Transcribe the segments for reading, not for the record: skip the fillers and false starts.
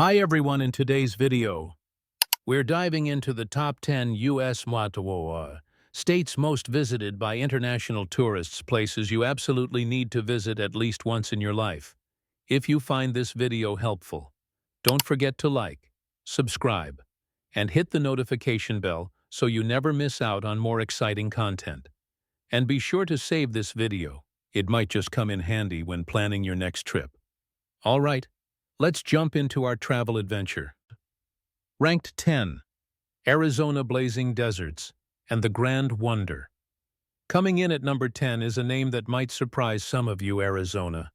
Hi everyone, in today's video, we're diving into the top 10 U.S. states most visited by international tourists, places you absolutely need to visit at least once in your life. If you find this video helpful, don't forget to like, subscribe, and hit the notification bell so you never miss out on more exciting content. And be sure to save this video. It might just come in handy when planning your next trip. All right, let's jump into our travel adventure. Ranked 10. Arizona blazing deserts and the Grand Wonder. Coming in at number 10 is a name that might surprise some of you, Arizona.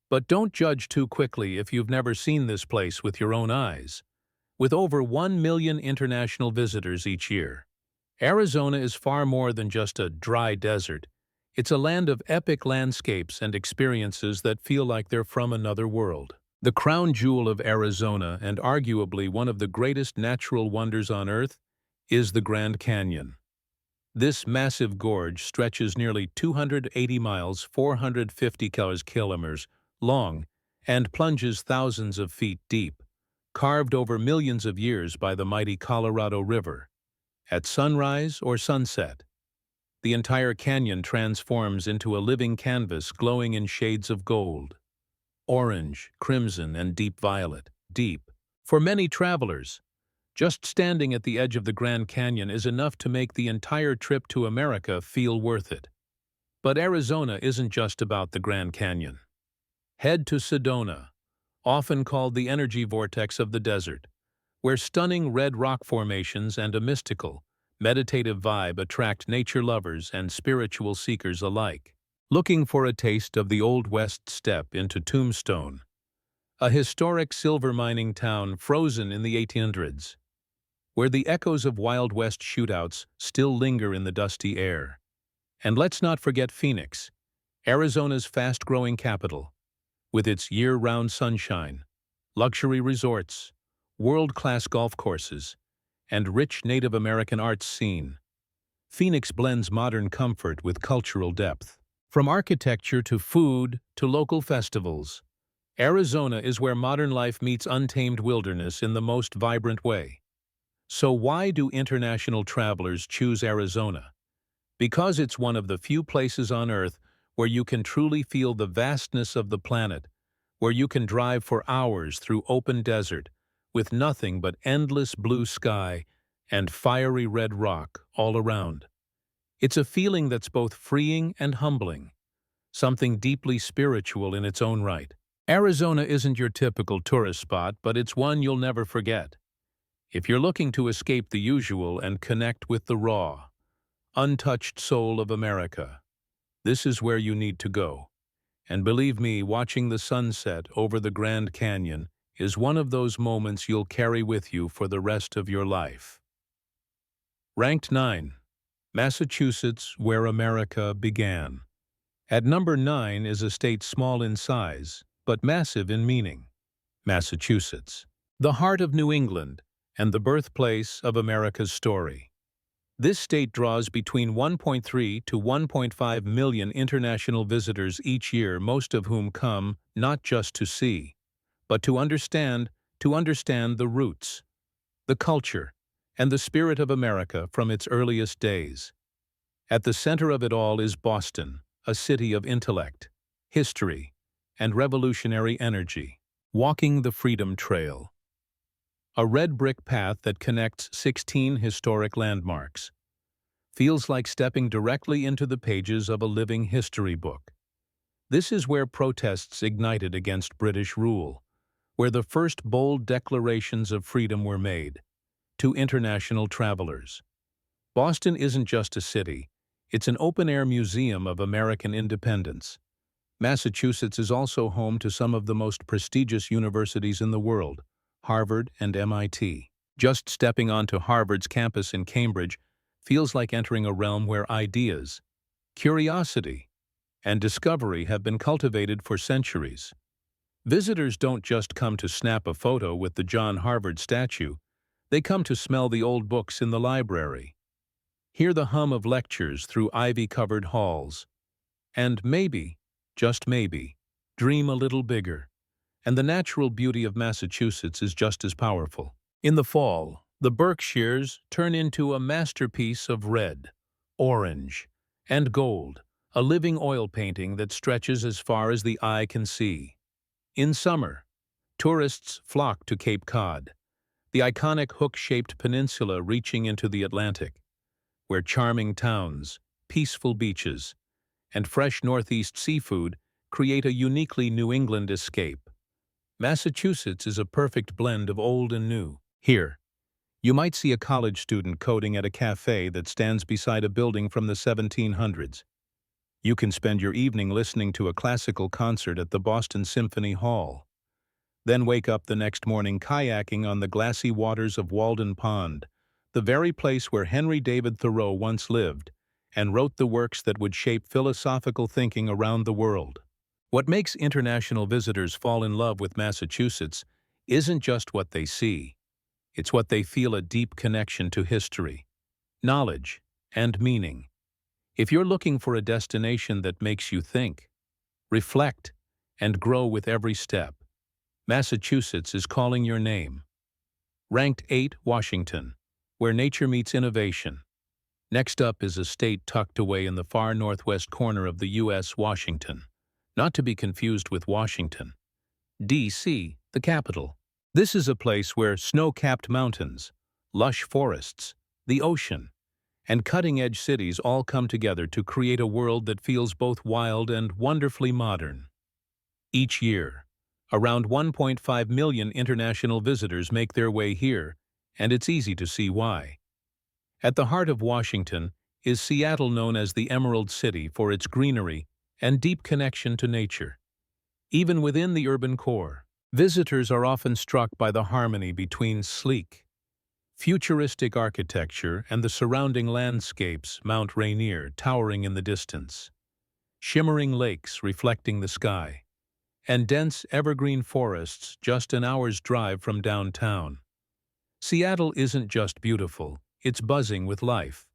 But don't judge too quickly if you've never seen this place with your own eyes. With over 1 million international visitors each year, Arizona is far more than just a dry desert. It's a land of epic landscapes and experiences that feel like they're from another world. The crown jewel of Arizona, and arguably one of the greatest natural wonders on Earth, is the Grand Canyon. This massive gorge stretches nearly 280 miles, 450 kilometers long, and plunges thousands of feet deep, carved over millions of years by the mighty Colorado River. At sunrise or sunset, the entire canyon transforms into a living canvas glowing in shades of gold, orange, crimson, and deep violet. For many travelers, just standing at the edge of the Grand Canyon is enough to make the entire trip to America feel worth it. But Arizona isn't just about the Grand Canyon. Head to Sedona, often called the energy vortex of the desert, where stunning red rock formations and a mystical, meditative vibe attract nature lovers and spiritual seekers alike. Looking for a taste of the Old West, step into Tombstone, a historic silver mining town frozen in the 1800s, where the echoes of Wild West shootouts still linger in the dusty air. And let's not forget Phoenix, Arizona's fast-growing capital, with its year-round sunshine, luxury resorts, world-class golf courses, and rich Native American arts scene. Phoenix blends modern comfort with cultural depth. From architecture to food to local festivals, Arizona is where modern life meets untamed wilderness in the most vibrant way. So why do international travelers choose Arizona? Because it's one of the few places on Earth where you can truly feel the vastness of the planet, where you can drive for hours through open desert with nothing but endless blue sky and fiery red rock all around. It's a feeling that's both freeing and humbling, something deeply spiritual in its own right. Arizona isn't your typical tourist spot, but it's one you'll never forget. If you're looking to escape the usual and connect with the raw, untouched soul of America, this is where you need to go. And believe me, watching the sunset over the Grand Canyon is one of those moments you'll carry with you for the rest of your life. Ranked 9. Massachusetts, where America began. At number 9 is a state small in size, but massive in meaning. Massachusetts, the heart of New England and the birthplace of America's story. This state draws between 1.3 to 1.5 million international visitors each year, most of whom come not just to see, but to understand the roots, the culture, and the spirit of America from its earliest days. At the center of it all is Boston, a city of intellect, history, and revolutionary energy. Walking the Freedom Trail, a red brick path that connects 16 historic landmarks, feels like stepping directly into the pages of a living history book. This is where protests ignited against British rule, where the first bold declarations of freedom were made. To international travelers, Boston isn't just a city, it's an open-air museum of American independence. Massachusetts is also home to some of the most prestigious universities in the world, Harvard and MIT. Just stepping onto Harvard's campus in Cambridge feels like entering a realm where ideas, curiosity, and discovery have been cultivated for centuries. Visitors don't just come to snap a photo with the John Harvard statue, they come to smell the old books in the library, hear the hum of lectures through ivy-covered halls, and maybe, just maybe, dream a little bigger And the natural beauty of Massachusetts is just as powerful. In the fall, the Berkshires turn into a masterpiece of red, orange, and gold, a living oil painting that stretches as far as the eye can see. In summer, tourists flock to Cape Cod, the iconic hook-shaped peninsula reaching into the Atlantic, where charming towns, peaceful beaches, and fresh Northeast seafood create a uniquely New England escape. Massachusetts is a perfect blend of old and new. Here, you might see a college student coding at a cafe that stands beside a building from the 1700s. You can spend your evening listening to a classical concert at the Boston Symphony Hall, then wake up the next morning kayaking on the glassy waters of Walden Pond, the very place where Henry David Thoreau once lived and wrote the works that would shape philosophical thinking around the world. What makes international visitors fall in love with Massachusetts isn't just what they see. It's what they feel: a deep connection to history, knowledge, and meaning. If you're looking for a destination that makes you think, reflect, and grow with every step, Massachusetts is calling your name. Ranked 8, Washington, where nature meets innovation. Next up is a state tucked away in the far northwest corner of the U.S., Washington, not to be confused with Washington, D.C., the capital. This is a place where snow-capped mountains, lush forests, the ocean, and cutting-edge cities all come together to create a world that feels both wild and wonderfully modern. Each year, around 1.5 million international visitors make their way here, and it's easy to see why. At the heart of Washington is Seattle, known as the Emerald City for its greenery and deep connection to nature. Even within the urban core, visitors are often struck by the harmony between sleek, futuristic architecture and the surrounding landscapes: Mount Rainier towering in the distance, shimmering lakes reflecting the sky, and dense evergreen forests just an hour's drive from downtown. Seattle isn't just beautiful, it's buzzing with life.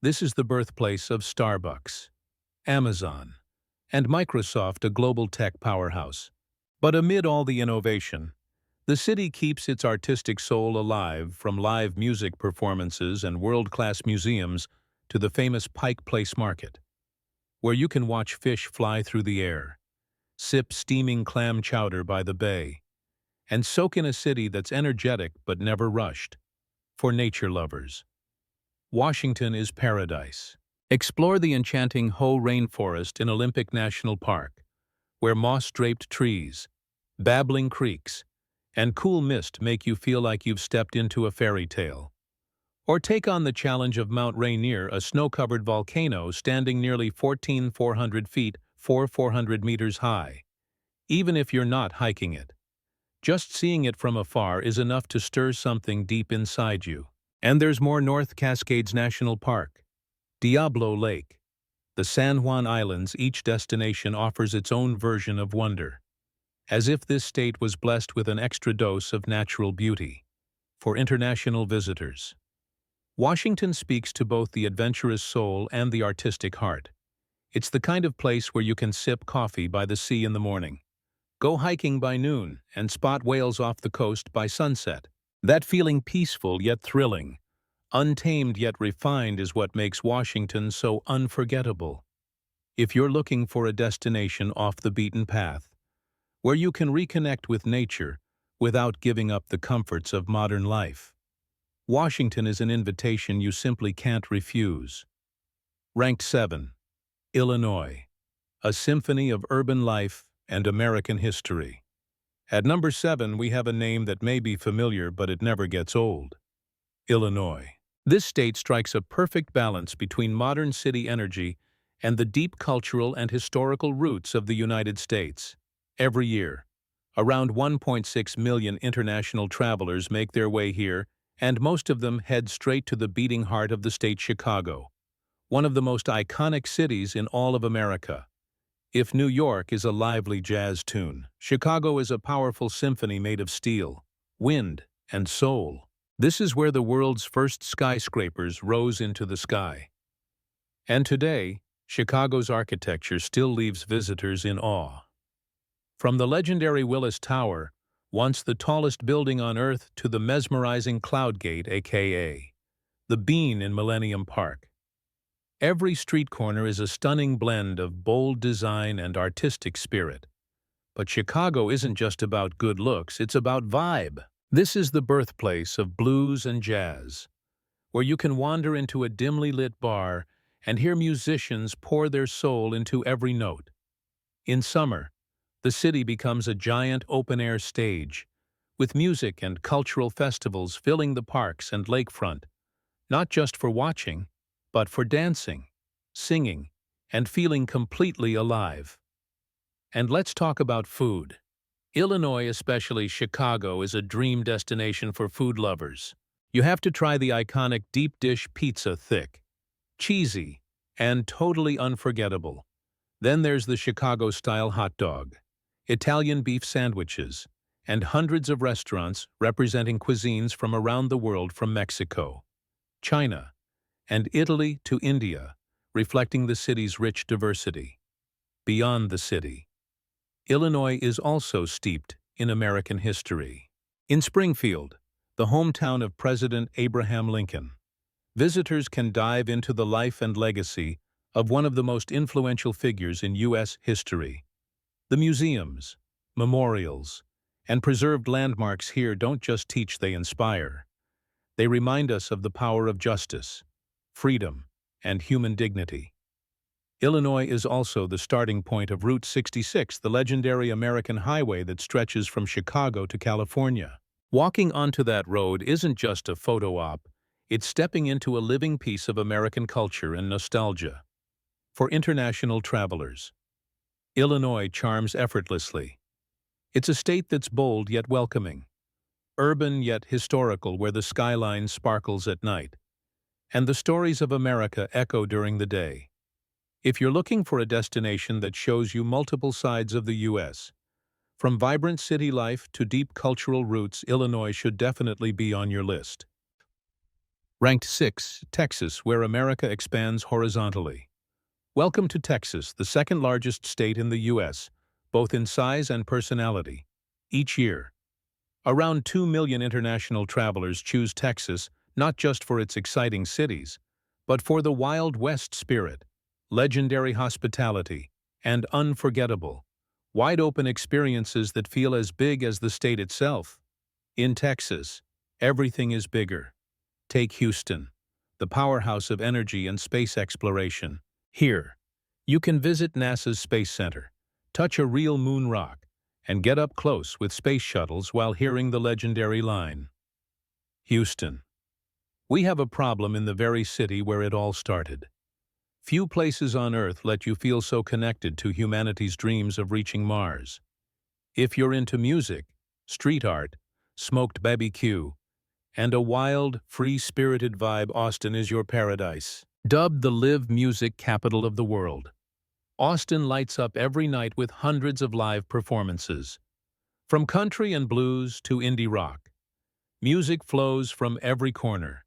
This is the birthplace of Starbucks, Amazon, and Microsoft, a global tech powerhouse. But amid all the innovation, the city keeps its artistic soul alive, from live music performances and world-class museums to the famous Pike Place Market, where you can watch fish fly through the air, sip steaming clam chowder by the bay, and soak in a city that's energetic but never rushed. For nature lovers, Washington is paradise. Explore the enchanting Hoh Rainforest in Olympic National Park, where moss-draped trees, babbling creeks, and cool mist make you feel like you've stepped into a fairy tale. Or take on the challenge of Mount Rainier, a snow-covered volcano standing nearly 14,400 feet, 400 meters high. Even if you're not hiking it, just seeing it from afar is enough to stir something deep inside you. And there's more: North Cascades National Park, Diablo Lake, the San Juan Islands. Each destination offers its own version of wonder, as if this state was blessed with an extra dose of natural beauty. For international visitors, Washington speaks to both the adventurous soul and the artistic heart. It's the kind of place where you can sip coffee by the sea in the morning, go hiking by noon, and spot whales off the coast by sunset. That feeling, peaceful yet thrilling, untamed yet refined, is what makes Washington so unforgettable. If you're looking for a destination off the beaten path, where you can reconnect with nature without giving up the comforts of modern life, Washington is an invitation you simply can't refuse. Ranked 7, Illinois, a symphony of urban life and American history. At number 7, we have a name that may be familiar, but it never gets old: Illinois. This state strikes a perfect balance between modern city energy and the deep cultural and historical roots of the United States. Every year, around 1.6 million international travelers make their way here, and most of them head straight to the beating heart of the state: Chicago, one of the most iconic cities in all of America. If New York is a lively jazz tune, Chicago is a powerful symphony made of steel, wind, and soul. This is where the world's first skyscrapers rose into the sky. And today, Chicago's architecture still leaves visitors in awe. From the legendary Willis Tower, once the tallest building on Earth, to the mesmerizing Cloud Gate, aka the Bean in Millennium Park. Every street corner is a stunning blend of bold design and artistic spirit. But Chicago isn't just about good looks, it's about vibe. This is the birthplace of blues and jazz, where you can wander into a dimly lit bar and hear musicians pour their soul into every note. In summer, the city becomes a giant open-air stage, with music and cultural festivals filling the parks and lakefront, not just for watching, but for dancing, singing, and feeling completely alive. And let's talk about food. Illinois, especially Chicago, is a dream destination for food lovers. You have to try the iconic deep dish pizza, thick, cheesy, and totally unforgettable. Then there's the Chicago-style hot dog, Italian beef sandwiches, and hundreds of restaurants representing cuisines from around the world, from Mexico, China, and Italy to India, reflecting the city's rich diversity. Beyond the city, Illinois is also steeped in American history. In Springfield, the hometown of President Abraham Lincoln, visitors can dive into the life and legacy of one of the most influential figures in U.S. history. The museums, memorials, and preserved landmarks here don't just teach, they inspire. They remind us of the power of justice, freedom, and human dignity. Illinois is also the starting point of Route 66, the legendary American highway that stretches from Chicago to California. Walking onto that road isn't just a photo op, it's stepping into a living piece of American culture and nostalgia. For international travelers, Illinois charms effortlessly. It's a state that's bold yet welcoming, urban yet historical, where the skyline sparkles at night, and the stories of America echo during the day. If you're looking for a destination that shows you multiple sides of the U.S., from vibrant city life to deep cultural roots, Illinois should definitely be on your list. Ranked 6, Texas, where America expands horizontally. Welcome to Texas, the second largest state in the U.S., both in size and personality. Each year, around 2 million international travelers choose Texas not just for its exciting cities, but for the Wild West spirit, legendary hospitality, and unforgettable, wide-open experiences that feel as big as the state itself. In Texas, everything is bigger. Take Houston, the powerhouse of energy and space exploration. Here, you can visit NASA's Space Center, touch a real moon rock, and get up close with space shuttles while hearing the legendary line. Houston. We have a problem in the very city where it all started. Few places on Earth let you feel so connected to humanity's dreams of reaching Mars. If you're into music, street art, smoked BBQ, and a wild, free-spirited vibe, Austin is your paradise. Dubbed the live music capital of the world, Austin lights up every night with hundreds of live performances. From country and blues to indie rock, music flows from every corner.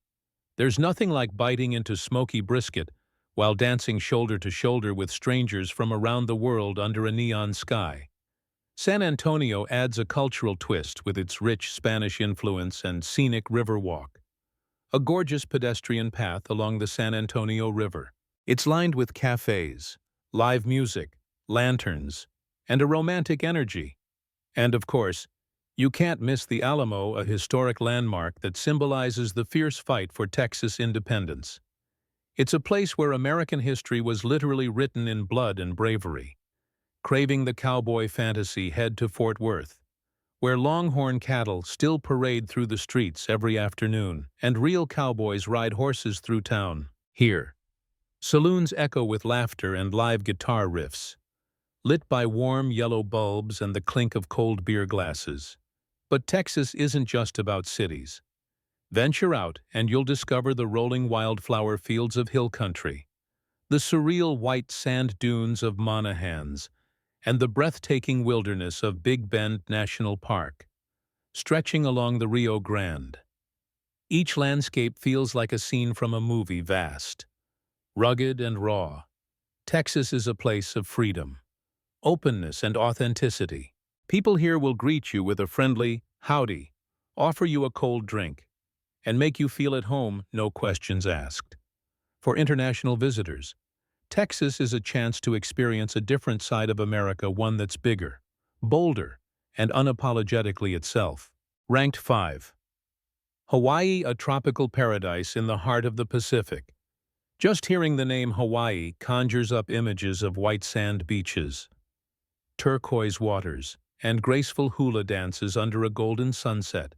There's nothing like biting into smoky brisket while dancing shoulder to shoulder with strangers from around the world under a neon sky. San Antonio adds a cultural twist with its rich Spanish influence and scenic river walk, a gorgeous pedestrian path along the San Antonio River. It's lined with cafes, live music, lanterns, and a romantic energy. And of course, you can't miss the Alamo, a historic landmark that symbolizes the fierce fight for Texas independence. It's a place where American history was literally written in blood and bravery. Craving the cowboy fantasy, head to Fort Worth, where longhorn cattle still parade through the streets every afternoon, and real cowboys ride horses through town. Here, saloons echo with laughter and live guitar riffs, lit by warm yellow bulbs and the clink of cold beer glasses. But Texas isn't just about cities. Venture out and you'll discover the rolling wildflower fields of hill country, the surreal white sand dunes of Monahans, and the breathtaking wilderness of Big Bend National Park, stretching along the Rio Grande. Each landscape feels like a scene from a movie, vast, rugged and raw. Texas is a place of freedom, openness and authenticity. People here will greet you with a friendly howdy, offer you a cold drink, and make you feel at home, no questions asked. For international visitors, Texas is a chance to experience a different side of America, one that's bigger, bolder, and unapologetically itself. Ranked 5. Hawaii, a tropical paradise in the heart of the Pacific. Just hearing the name Hawaii conjures up images of white sand beaches, turquoise waters, and graceful hula dances under a golden sunset.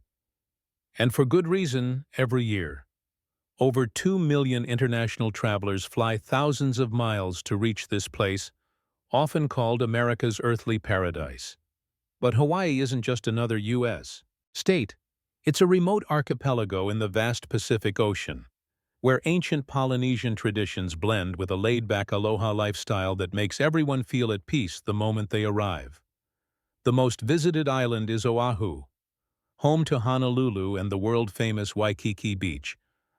And for good reason, every year. Over 2 million international travelers fly thousands of miles to reach this place, often called America's earthly paradise. But Hawaii isn't just another U.S. state. It's a remote archipelago in the vast Pacific Ocean, where ancient Polynesian traditions blend with a laid-back aloha lifestyle that makes everyone feel at peace the moment they arrive. The most visited island is Oahu, home to Honolulu and the world-famous Waikiki Beach,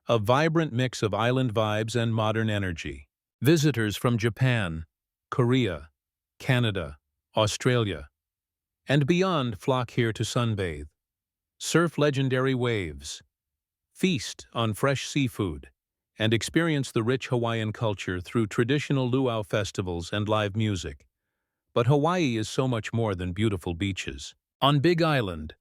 a vibrant mix of island vibes and modern energy. Visitors from Japan, Korea, Canada, Australia, and beyond flock here to sunbathe, surf legendary waves, feast on fresh seafood, and experience the rich Hawaiian culture through traditional luau festivals and live music. But Hawaii is so much more than beautiful beaches. On Big Island,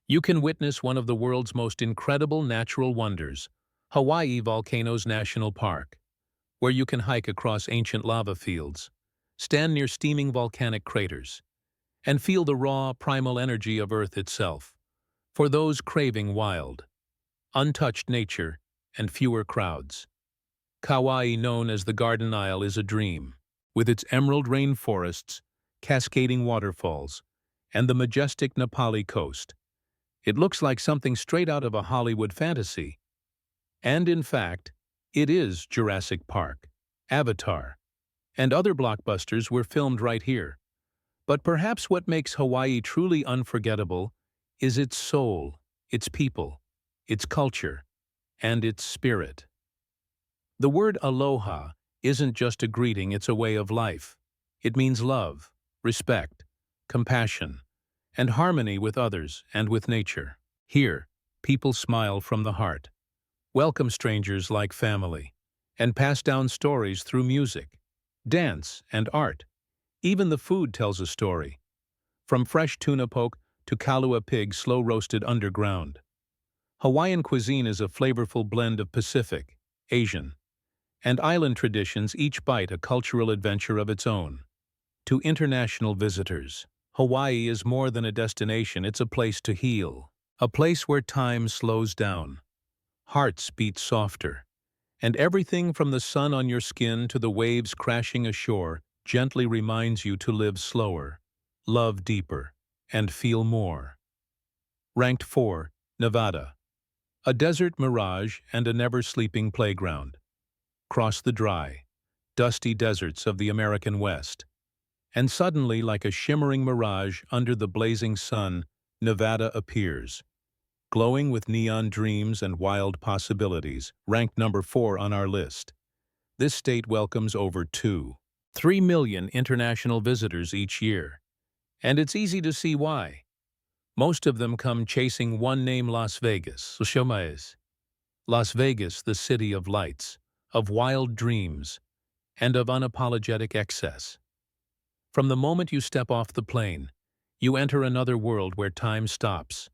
you can witness one of the world's most incredible natural wonders, Hawaii Volcanoes National Park, where you can hike across ancient lava fields, stand near steaming volcanic craters, and feel the raw, primal energy of Earth itself. For those craving wild, untouched nature and fewer crowds, Kauai, known as the Garden Isle, is a dream. With its emerald rainforests, cascading waterfalls, and the majestic Napali coast, it looks like something straight out of a Hollywood fantasy. And in fact, it is. Jurassic Park, Avatar, and other blockbusters were filmed right here. But perhaps what makes Hawaii truly unforgettable is its soul, its people, its culture, and its spirit. The word aloha isn't just a greeting, it's a way of life. It means love, respect, compassion, and harmony with others and with nature. Here, people smile from the heart, welcome strangers like family, and pass down stories through music, dance, and art. Even the food tells a story, from fresh tuna poke to kalua pig slow-roasted underground. Hawaiian cuisine is a flavorful blend of Pacific, Asian, and island traditions, each bite a cultural adventure of its own. To international visitors, Hawaii is more than a destination, it's a place to heal. A place where time slows down, hearts beat softer, and everything from the sun on your skin to the waves crashing ashore gently reminds you to live slower, love deeper, and feel more. Ranked 4, Nevada. A desert mirage and a never-sleeping playground. Cross the dry, dusty deserts of the American West. And suddenly, like a shimmering mirage under the blazing sun, Nevada appears, glowing with neon dreams and wild possibilities. Ranked number 4 on our list. This state welcomes over 3 million international visitors each year. And it's easy to see why. Most of them come chasing one name: Las Vegas. Las Vegas, the city of lights, of wild dreams, and of unapologetic excess. From the moment you step off the plane, you enter another world where time stops,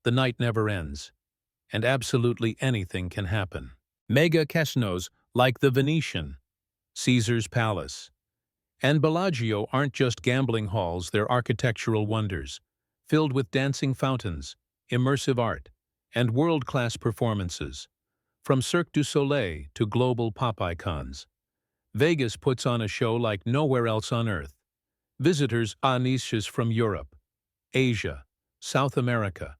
the night never ends, and absolutely anything can happen. Mega casinos like the Venetian, Caesar's Palace, and Bellagio aren't just gambling halls, they're architectural wonders, filled with dancing fountains, immersive art, and world-class performances. From Cirque du Soleil to global pop icons, Vegas puts on a show like nowhere else on Earth. Visitors niches from Europe, Asia, South America,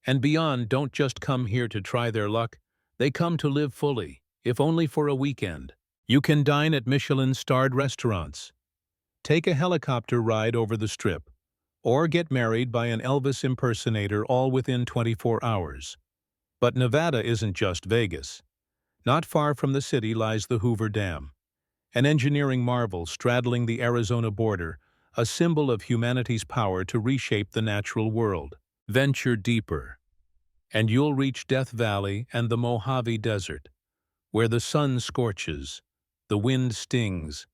and beyond don't just come here to try their luck, they come to live fully, if only for a weekend. You can dine at Michelin-starred restaurants, take a helicopter ride over the Strip, or get married by an Elvis impersonator, all within 24 hours. But Nevada isn't just Vegas. Not far from the city lies the Hoover Dam, an engineering marvel straddling the Arizona border, a symbol of humanity's power to reshape the natural world. Venture deeper, and you'll reach Death Valley and the Mojave Desert, where the sun scorches, the wind stings,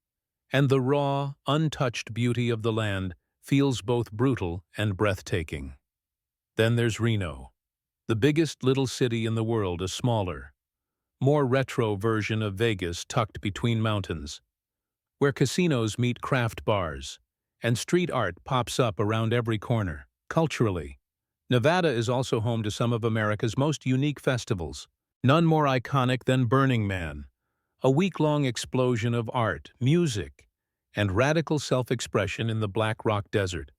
and the raw, untouched beauty of the land feels both brutal and breathtaking. Then there's Reno, the biggest little city in the world, a smaller, more retro version of Vegas tucked between mountains, where casinos meet craft bars, and street art pops up around every corner. Culturally, Nevada is also home to some of America's most unique festivals, none more iconic than Burning Man, a week-long explosion of art, music, and radical self-expression in the Black Rock Desert.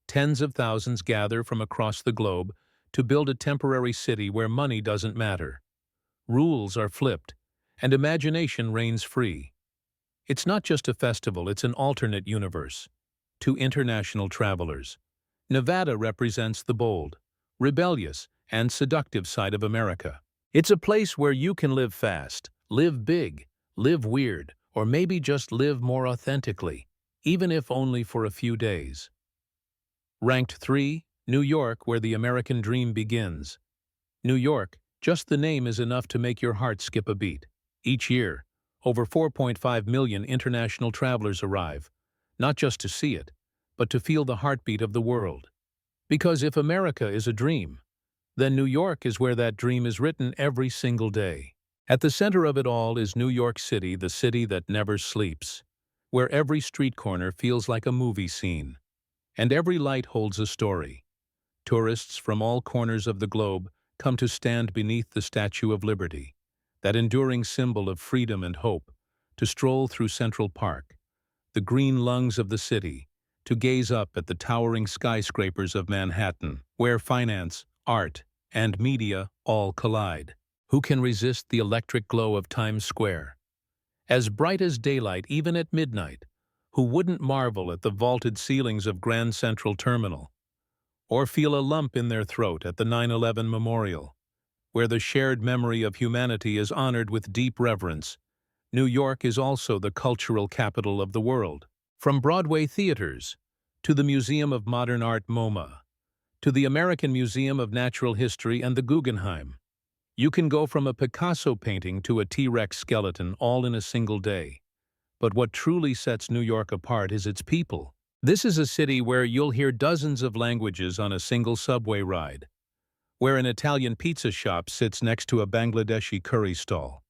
Tens of thousands gather from across the globe to build a temporary city where money doesn't matter. Rules are flipped, and imagination reigns free. It's not just a festival, it's an alternate universe. To international travelers, Nevada represents the bold, rebellious, and seductive side of America. It's a place where you can live fast, live big, live weird, or maybe just live more authentically, even if only for a few days. Ranked 3, New York, where the American dream begins. New York, just the name is enough to make your heart skip a beat. Each year, over 4.5 million international travelers arrive, not just to see it, but to feel the heartbeat of the world. Because if America is a dream, then New York is where that dream is written every single day. At the center of it all is New York City, the city that never sleeps, where every street corner feels like a movie scene, and every light holds a story. Tourists from all corners of the globe come to stand beneath the Statue of Liberty, that enduring symbol of freedom and hope, to stroll through Central Park, the green lungs of the city, to gaze up at the towering skyscrapers of Manhattan, where finance, art, and media all collide. Who can resist the electric glow of Times Square? As bright as daylight even at midnight, who wouldn't marvel at the vaulted ceilings of Grand Central Terminal, or feel a lump in their throat at the 9/11 Memorial, where the shared memory of humanity is honored with deep reverence? New York is also the cultural capital of the world. From Broadway theaters, to the Museum of Modern Art MoMA, to the American Museum of Natural History and the Guggenheim, you can go from a Picasso painting to a T-Rex skeleton all in a single day. But what truly sets New York apart is its people. This is a city where you'll hear dozens of languages on a single subway ride, where an Italian pizza shop sits next to a Bangladeshi curry stall,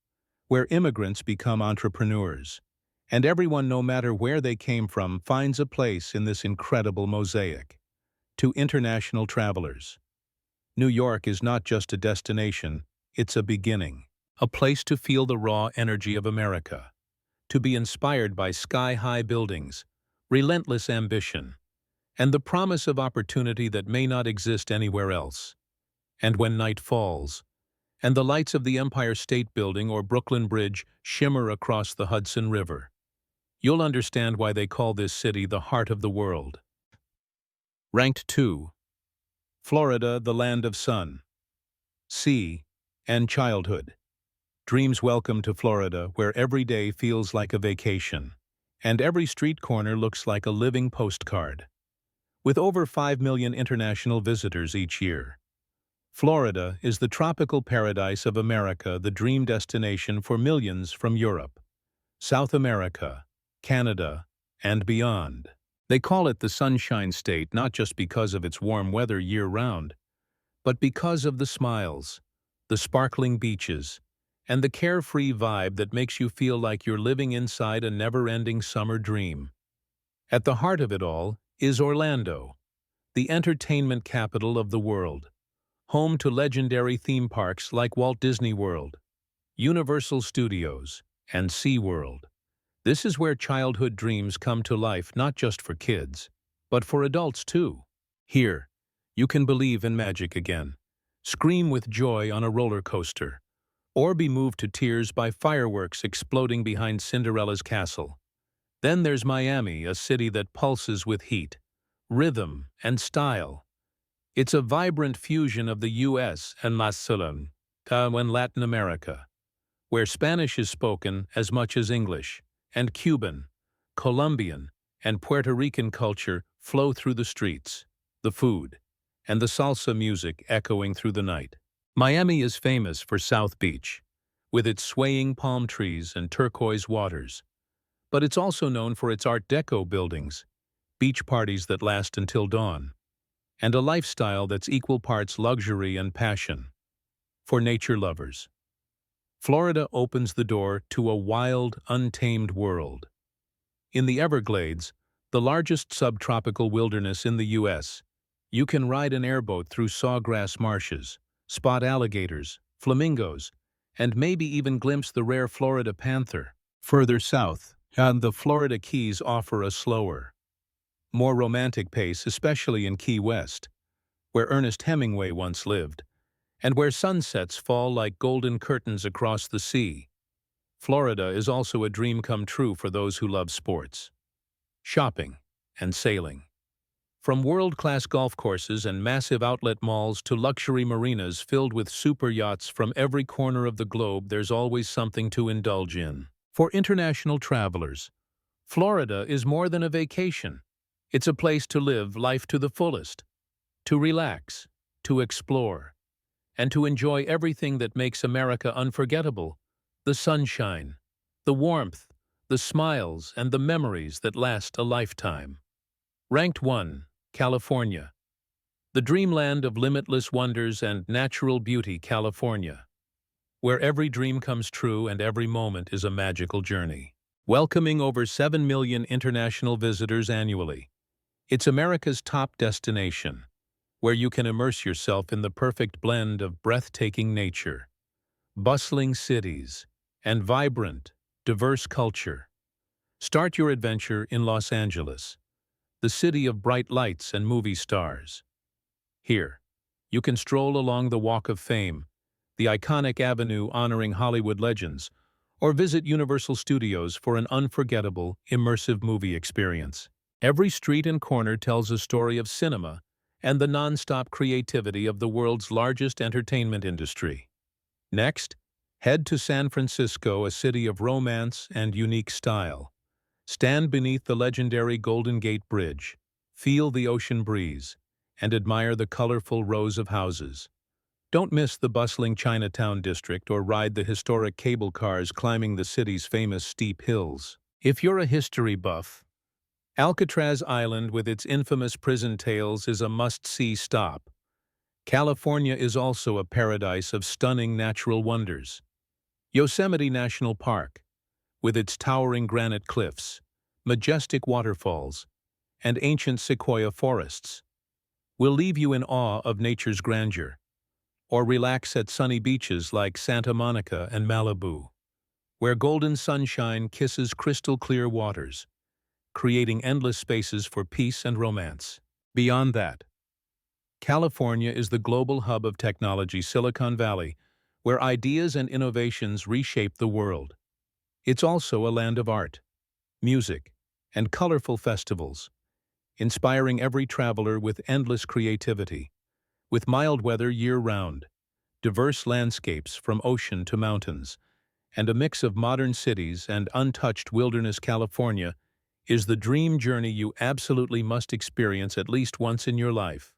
where immigrants become entrepreneurs, and everyone, no matter where they came from, finds a place in this incredible mosaic. To international travelers, New York is not just a destination, it's a beginning. A place to feel the raw energy of America, to be inspired by sky-high buildings, relentless ambition, and the promise of opportunity that may not exist anywhere else. And when night falls, and the lights of the Empire State Building or Brooklyn Bridge shimmer across the Hudson River, you'll understand why they call this city the heart of the world. Ranked 2. Florida, the land of sun, sea, and childhood. Dreams welcome to Florida, where every day feels like a vacation, and every street corner looks like a living postcard. With over 5 million international visitors each year, Florida is the tropical paradise of America, the dream destination for millions from Europe, South America, Canada, and beyond. They call it the Sunshine State not just because of its warm weather year-round, but because of the smiles, the sparkling beaches, and the carefree vibe that makes you feel like you're living inside a never-ending summer dream. At the heart of it all is Orlando, the entertainment capital of the world, home to legendary theme parks like Walt Disney World, Universal Studios, and SeaWorld. This is where childhood dreams come to life, not just for kids, but for adults too. Here, you can believe in magic again, scream with joy on a roller coaster, or be moved to tears by fireworks exploding behind Cinderella's castle. Then there's Miami, a city that pulses with heat, rhythm, and style. It's a vibrant fusion of the U.S. and Latin America, where Spanish is spoken as much as English, and Cuban, Colombian, and Puerto Rican culture flow through the streets, the food, and the salsa music echoing through the night. Miami is famous for South Beach, with its swaying palm trees and turquoise waters, but it's also known for its Art Deco buildings, beach parties that last until dawn, and a lifestyle that's equal parts luxury and passion. For nature lovers, Florida opens the door to a wild, untamed world. In the Everglades, the largest subtropical wilderness in the U.S., you can ride an airboat through sawgrass marshes, spot alligators, flamingos, and maybe even glimpse the rare Florida panther. Further south, and the Florida Keys offer a slower, more romantic pace, especially in Key West, where Ernest Hemingway once lived, and where sunsets fall like golden curtains across the sea. Florida is also a dream come true for those who love sports, shopping, and sailing. From world-class golf courses and massive outlet malls to luxury marinas filled with super yachts from every corner of the globe, there's always something to indulge in. For international travelers, Florida is more than a vacation. It's a place to live life to the fullest, to relax, to explore, and to enjoy everything that makes America unforgettable: the sunshine, the warmth, the smiles, and the memories that last a lifetime. Ranked 1, California. The dreamland of limitless wonders and natural beauty, California, where every dream comes true and every moment is a magical journey. Welcoming over 7 million international visitors annually, it's America's top destination, where you can immerse yourself in the perfect blend of breathtaking nature, bustling cities, and vibrant, diverse culture. Start your adventure in Los Angeles, the city of bright lights and movie stars. Here, you can stroll along the Walk of Fame, the iconic avenue honoring Hollywood legends, or visit Universal Studios for an unforgettable, immersive movie experience. Every street and corner tells a story of cinema and the non-stop creativity of the world's largest entertainment industry. Next, head to San Francisco, a city of romance and unique style. Stand beneath the legendary Golden Gate Bridge, feel the ocean breeze, and admire the colorful rows of houses. Don't miss the bustling Chinatown district or ride the historic cable cars climbing the city's famous steep hills. If you're a history buff, Alcatraz Island with its infamous prison tales is a must-see stop. California is also a paradise of stunning natural wonders. Yosemite National Park, with its towering granite cliffs, majestic waterfalls, and ancient sequoia forests, will leave you in awe of nature's grandeur. Or relax at sunny beaches like Santa Monica and Malibu, where golden sunshine kisses crystal-clear waters, creating endless spaces for peace and romance. Beyond that, California is the global hub of technology, Silicon Valley, where ideas and innovations reshape the world. It's also a land of art, music, and colorful festivals, inspiring every traveler with endless creativity. With mild weather year-round, diverse landscapes from ocean to mountains, and a mix of modern cities and untouched wilderness, California is the dream journey you absolutely must experience at least once in your life.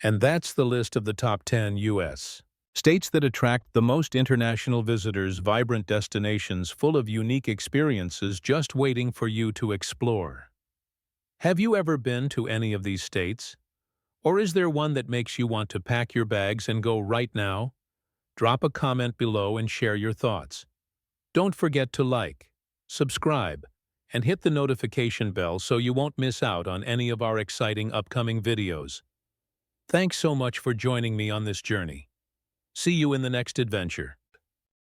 And that's the list of the top 10 U.S. states that attract the most international visitors, vibrant destinations full of unique experiences just waiting for you to explore. Have you ever been to any of these states? Or is there one that makes you want to pack your bags and go right now? Drop a comment below and share your thoughts. Don't forget to like, subscribe, and hit the notification bell so you won't miss out on any of our exciting upcoming videos. Thanks so much for joining me on this journey. See you in the next adventure.